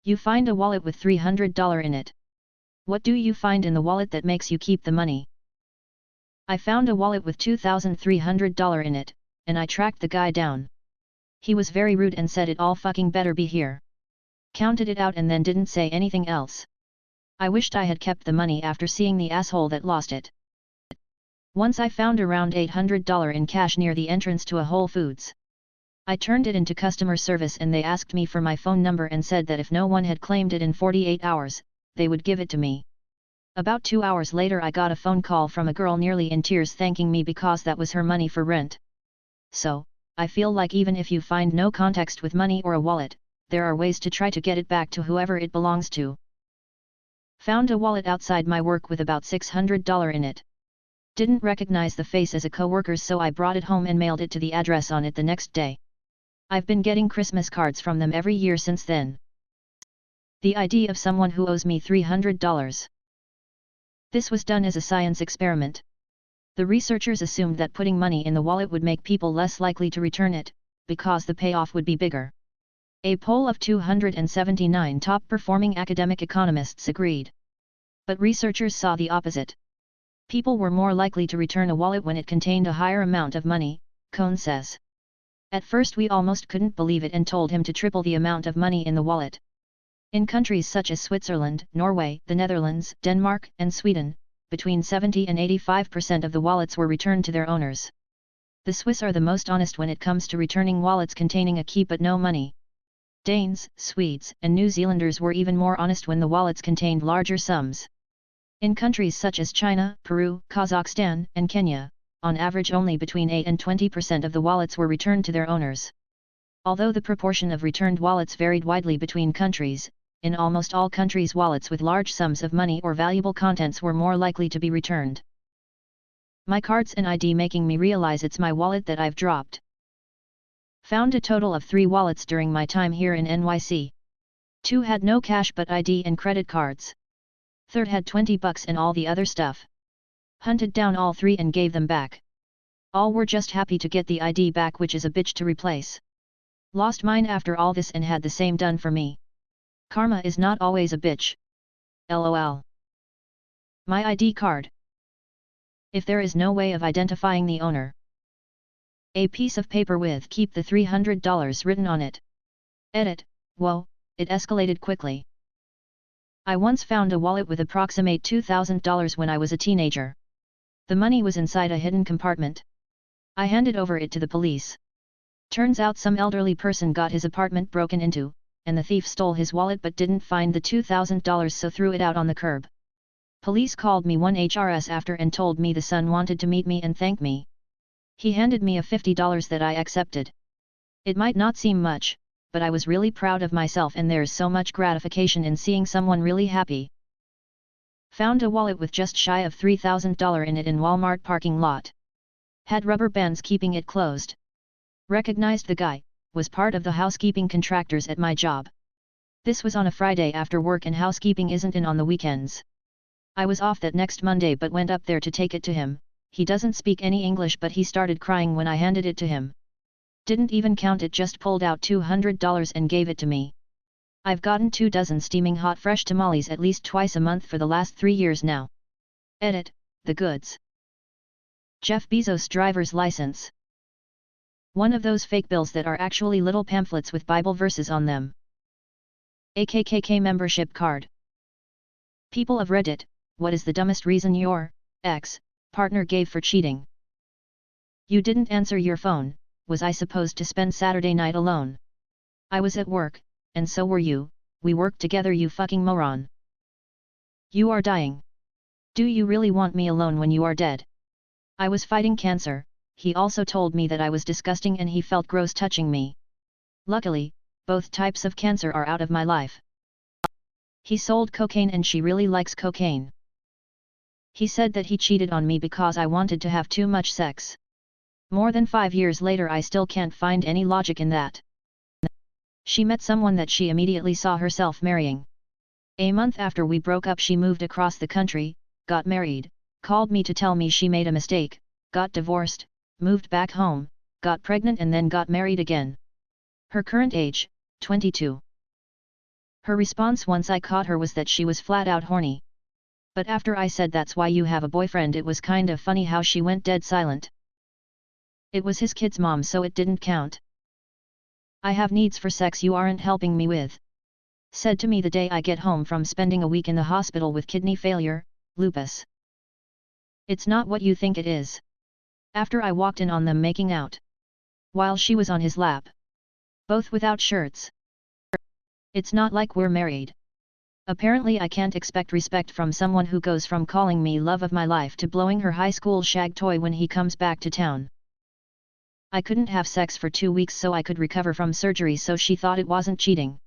You find a wallet with $300 in it. What do you find in the wallet that makes you keep the money? I found a wallet with $2,300 in it, and I tracked the guy down. He was very rude and said it all fucking better be here. Counted it out and then didn't say anything else. I wished I had kept the money after seeing the asshole that lost it. Once I found around $800 in cash near the entrance to a Whole Foods. I turned it into customer service and they asked me for my phone number and said that if no one had claimed it in 48 hours, they would give it to me. About 2 hours later I got a phone call from a girl nearly in tears thanking me because that was her money for rent. So, I feel like even if you find no context with money or a wallet, there are ways to try to get it back to whoever it belongs to. Found a wallet outside my work with about $600 in it. Didn't recognize the face as a coworker's, so I brought it home and mailed it to the address on it the next day. I've been getting Christmas cards from them every year since then. The ID of someone who owes me $300. This was done as a science experiment. The researchers assumed that putting money in the wallet would make people less likely to return it, because the payoff would be bigger. A poll of 279 top-performing academic economists agreed. But researchers saw the opposite. People were more likely to return a wallet when it contained a higher amount of money, Cohn says. At first we almost couldn't believe it and told him to triple the amount of money in the wallet. In countries such as Switzerland, Norway, the Netherlands, Denmark, and Sweden, between 70 and 85% of the wallets were returned to their owners. The Swiss are the most honest when it comes to returning wallets containing a key but no money. Danes, Swedes, and New Zealanders were even more honest when the wallets contained larger sums. In countries such as China, Peru, Kazakhstan, and Kenya, on average only between 8 and 20% of the wallets were returned to their owners. Although the proportion of returned wallets varied widely between countries, in almost all countries wallets with large sums of money or valuable contents were more likely to be returned. My cards and ID making me realize it's my wallet that I've dropped. Found a total of 3 wallets during my time here in NYC. 2 had no cash but ID and credit cards. Third had $20 and all the other stuff. Hunted down all 3 and gave them back. All were just happy to get the ID back, which is a bitch to replace. Lost mine after all this and had the same done for me. Karma is not always a bitch. LOL. My ID card. If there is no way of identifying the owner. A piece of paper with "keep the $300" written on it. Edit. Whoa, it escalated quickly. I once found a wallet with approximate $2,000 when I was a teenager. The money was inside a hidden compartment. I handed over it to the police. Turns out some elderly person got his apartment broken into, and the thief stole his wallet but didn't find the $2,000, so threw it out on the curb. Police called me 1HRS after and told me the son wanted to meet me and thank me. He handed me a $50 that I accepted. It might not seem much, but I was really proud of myself, and there's so much gratification in seeing someone really happy. Found a wallet with just shy of $3,000 in it in Walmart parking lot. Had rubber bands keeping it closed. Recognized the guy, was part of the housekeeping contractors at my job. This was on a Friday after work and housekeeping isn't in on the weekends. I was off that next Monday but went up there to take it to him. He doesn't speak any English but he started crying when I handed it to him. Didn't even count it, just pulled out $200 and gave it to me. I've gotten 2 dozen steaming hot fresh tamales at least twice a month for the last 3 years now. Edit, the goods. Jeff Bezos' driver's license. One of those fake bills that are actually little pamphlets with Bible verses on them. A KKK membership card. People of Reddit, what is the dumbest reason your ex-partner gave for cheating? You didn't answer your phone. Was I supposed to spend Saturday night alone? I was at work, and so were you. We worked together, you fucking moron. You are dying. Do you really want me alone when you are dead? I was fighting cancer. He also told me that I was disgusting and he felt gross touching me. Luckily, both types of cancer are out of my life. He sold cocaine and she really likes cocaine. He said that he cheated on me because I wanted to have too much sex. More than 5 years later I still can't find any logic in that. She met someone that she immediately saw herself marrying. A month after we broke up she moved across the country, got married, called me to tell me she made a mistake, got divorced, moved back home, got pregnant and then got married again. Her current age, 22. Her response once I caught her was that she was flat out horny. But after I said that's why you have a boyfriend, it was kind of funny how she went dead silent. It was his kid's mom, so it didn't count. I have needs for sex you aren't helping me with. Said to me the day I get home from spending a week in the hospital with kidney failure, lupus. It's not what you think it is. After I walked in on them making out. While she was on his lap. Both without shirts. It's not like we're married. Apparently I can't expect respect from someone who goes from calling me love of my life to blowing her high school shag toy when he comes back to town. I couldn't have sex for 2 weeks so I could recover from surgery, so she thought it wasn't cheating.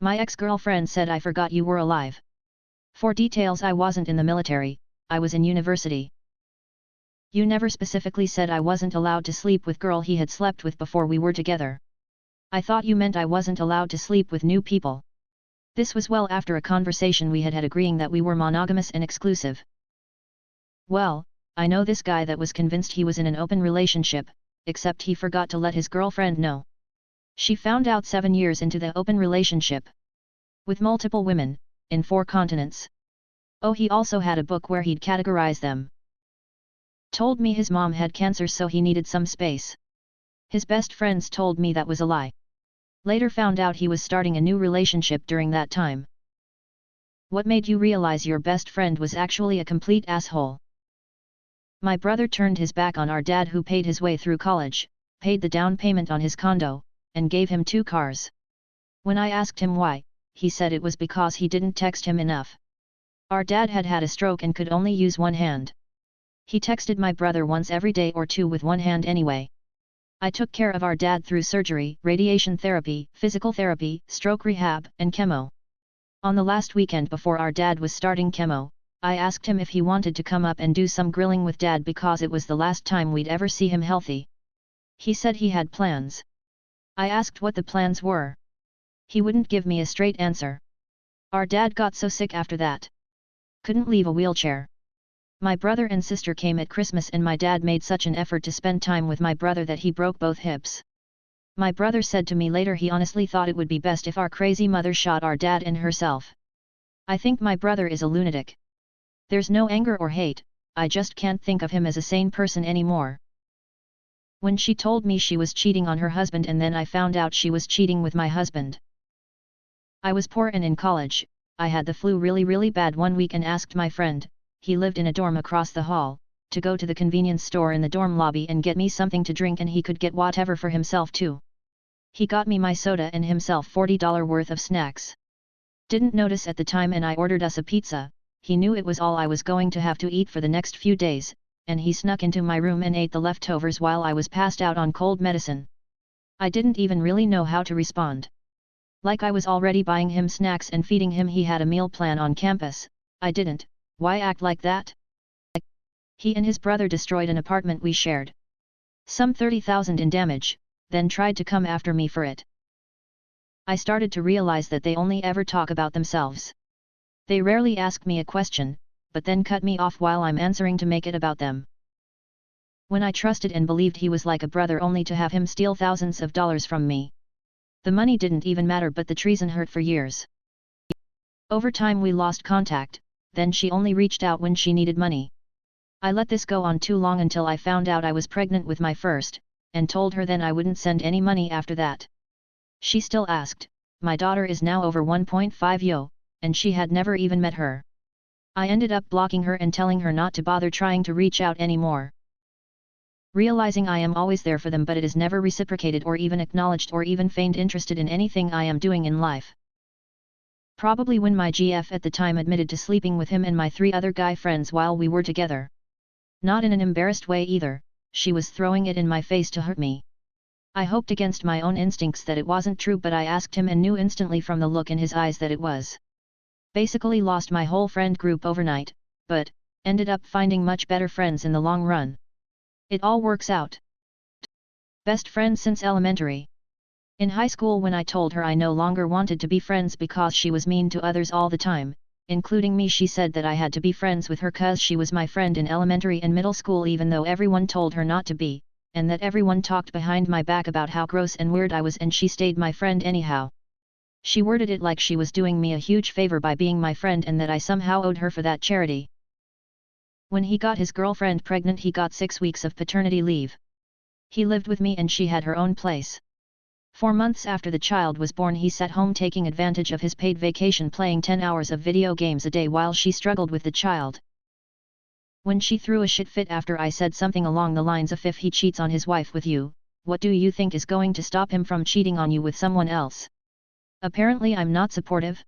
My ex-girlfriend said I forgot you were alive. For details, I wasn't in the military, I was in university. You never specifically said I wasn't allowed to sleep with girl he had slept with before we were together. I thought you meant I wasn't allowed to sleep with new people. This was well after a conversation we had had agreeing that we were monogamous and exclusive. Well, I know this guy that was convinced he was in an open relationship, except he forgot to let his girlfriend know. She found out 7 years into the open relationship. With multiple women, in 4 continents. Oh, he also had a book where he'd categorize them. Told me his mom had cancer so he needed some space. His best friends told me that was a lie. Later found out he was starting a new relationship during that time. What made you realize your best friend was actually a complete asshole? My brother turned his back on our dad, who paid his way through college, paid the down payment on his condo, and gave him 2 cars. When I asked him why, he said it was because he didn't text him enough. Our dad had had a stroke and could only use one hand. He texted my brother once every day or 2 with one hand anyway. I took care of our dad through surgery, radiation therapy, physical therapy, stroke rehab, and chemo. On the last weekend before our dad was starting chemo, I asked him if he wanted to come up and do some grilling with dad because it was the last time we'd ever see him healthy. He said he had plans. I asked what the plans were. He wouldn't give me a straight answer. Our dad got so sick after that. Couldn't leave a wheelchair. My brother and sister came at Christmas and my dad made such an effort to spend time with my brother that he broke both hips. My brother said to me later he honestly thought it would be best if our crazy mother shot our dad and herself. I think my brother is a lunatic. There's no anger or hate, I just can't think of him as a sane person anymore. When she told me she was cheating on her husband and then I found out she was cheating with my husband. I was poor and in college, I had the flu really bad one week and asked my friend, he lived in a dorm across the hall, to go to the convenience store in the dorm lobby and get me something to drink, and he could get whatever for himself too. He got me my soda and himself $40 worth of snacks. Didn't notice at the time and I ordered us a pizza. He knew it was all I was going to have to eat for the next few days, and he snuck into my room and ate the leftovers while I was passed out on cold medicine. I didn't even really know how to respond. Like I was already buying him snacks and feeding him. He had a meal plan on campus. I didn't. Why act like that? He and his brother destroyed an apartment we shared. Some 30,000 in damage, then tried to come after me for it. I started to realize that they only ever talk about themselves. They rarely ask me a question, but then cut me off while I'm answering to make it about them. When I trusted and believed he was like a brother, only to have him steal thousands of dollars from me. The money didn't even matter, but the treason hurt for years. Over time we lost contact, then she only reached out when she needed money. I let this go on too long until I found out I was pregnant with my first, and told her then I wouldn't send any money after that. She still asked. My daughter is now over 1.5 yo, and she had never even met her. I ended up blocking her and telling her not to bother trying to reach out anymore. Realizing I am always there for them, but it is never reciprocated or even acknowledged or even feigned interested in anything I am doing in life. Probably when my GF at the time admitted to sleeping with him and my 3 other guy friends while we were together. Not in an embarrassed way either, she was throwing it in my face to hurt me. I hoped against my own instincts that it wasn't true, but I asked him and knew instantly from the look in his eyes that it was. Basically lost my whole friend group overnight, but ended up finding much better friends in the long run. It all works out. Best friend since elementary. In high school, when I told her I no longer wanted to be friends because she was mean to others all the time, including me, she said that I had to be friends with her cause she was my friend in elementary and middle school, even though everyone told her not to be, and that everyone talked behind my back about how gross and weird I was, and she stayed my friend anyhow. She worded it like she was doing me a huge favor by being my friend and that I somehow owed her for that charity. When he got his girlfriend pregnant, he got 6 weeks of paternity leave. He lived with me and she had her own place. 4 months after the child was born, he sat home taking advantage of his paid vacation, playing 10 hours of video games a day while she struggled with the child. When she threw a shit fit after I said something along the lines of, if he cheats on his wife with you, what do you think is going to stop him from cheating on you with someone else? Apparently I'm not supportive.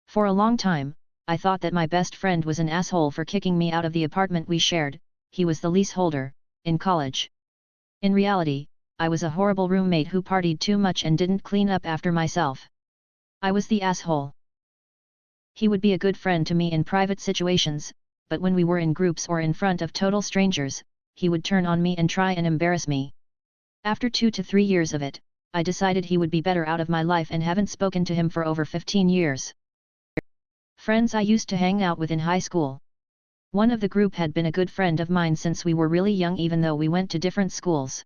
For a long time, I thought that my best friend was an asshole for kicking me out of the apartment we shared. He was the leaseholder, in college. In reality, I was a horrible roommate who partied too much and didn't clean up after myself. I was the asshole. He would be a good friend to me in private situations, but when we were in groups or in front of total strangers, he would turn on me and try and embarrass me. After 2 to 3 years of it, I decided he would be better out of my life and haven't spoken to him for over 15 years. Friends I used to hang out with in high school. One of the group had been a good friend of mine since we were really young, even though we went to different schools.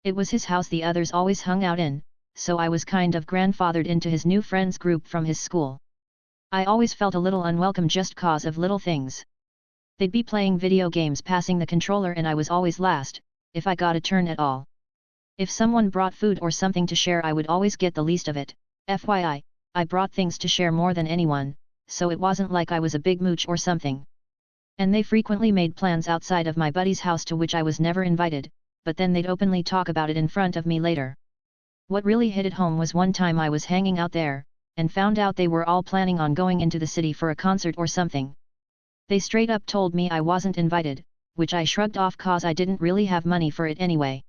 It was his house the others always hung out in, so I was kind of grandfathered into his new friends group from his school. I always felt a little unwelcome just cause of little things. They'd be playing video games passing the controller and I was always last, if I got a turn at all. If someone brought food or something to share, I would always get the least of it. FYI, I brought things to share more than anyone, so it wasn't like I was a big mooch or something. And they frequently made plans outside of my buddy's house to which I was never invited, but then they'd openly talk about it in front of me later. What really hit it home was one time I was hanging out there, and found out they were all planning on going into the city for a concert or something. They straight up told me I wasn't invited, which I shrugged off cause I didn't really have money for it anyway.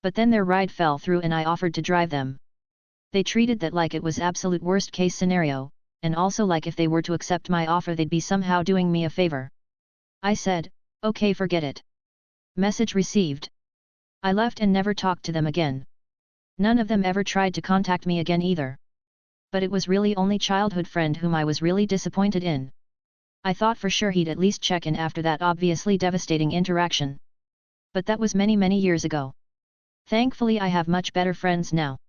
But then their ride fell through and I offered to drive them. They treated that like it was absolute worst case scenario, and also like if they were to accept my offer they'd be somehow doing me a favor. I said, okay, forget it. Message received. I left and never talked to them again. None of them ever tried to contact me again either. But it was really only childhood friend whom I was really disappointed in. I thought for sure he'd at least check in after that obviously devastating interaction. But that was many years ago. Thankfully I have much better friends now.